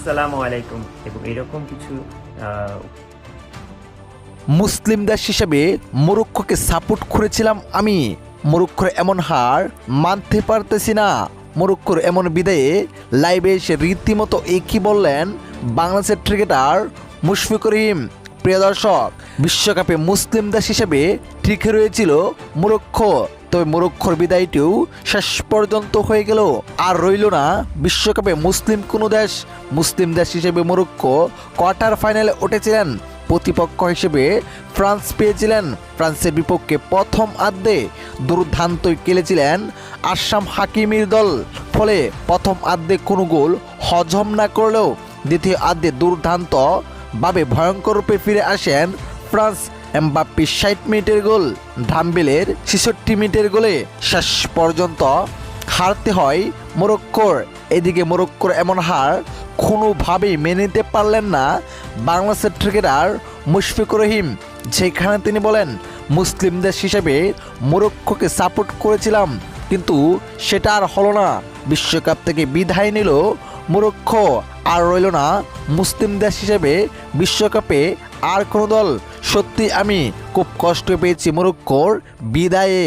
আসসালামু আলাইকুম এবং এরকম কিছু মুসলিম দেশ হিসেবে মরক্কোকে সাপোর্ট করেছিলাম আমি। মরক্কোর এমন হার মানতে পারতেছি না। মরক্কোর এমন বিদায়ে লাইভে এসে রীতিমতো একই বললেন বাংলাদেশের ক্রিকেটার মুশফিকুর রহিম। প্রিয় দর্শক, বিশ্বকাপে মুসলিম দেশ হিসেবে টিকে রয়েছিল মরক্কো, তবে মরক্কোর বিদায়টিও শেষ পর্যন্ত হয়ে গেল। আর রইল না বিশ্বকাপে মুসলিম কোনো দেশ। মুসলিম দেশ হিসেবে মরক্কো কোয়ার্টার ফাইনালে উঠেছিলেন। প্রতিপক্ষ হিসেবে ফ্রান্স পেয়েছিলেন। ফ্রান্সের বিপক্ষে প্রথম আর্ধে দুর্দান্তই খেলেছিলেন আশরাফ হাকিমির দল। ফলে প্রথম আর্ধে কোনো গোল হজম না করলেও দ্বিতীয় আর্ধে দুর্দান্তভাবে ভয়ঙ্কর রূপে ফিরে আসেন ফ্রান্স। এমবাপ্পে 60 মিনিটের গোল, ডাম্বেলের 66 মিনিটের গোলে শেষ পর্যন্ত হারতে হয় মরক্কোর। এদিকে মরক্কোর এমন হার কোনোভাবেই মেনে নিতে পারলেন না বাংলাদেশের ক্রিকেটার মুশফিকুর রহিম। যেখানে তিনি বলেন, মুসলিম দেশ হিসেবে মরক্কোকে সাপোর্ট করেছিলাম, কিন্তু সেটা আর হলো না। বিশ্বকাপ থেকে বিদায় নিল মরক্কো, আর রইল না মুসলিম দেশ হিসেবে বিশ্বকাপে আর কোনো দল। সত্যি আমি খুব কষ্ট পেয়েছি মরক্কোর বিদায়ে।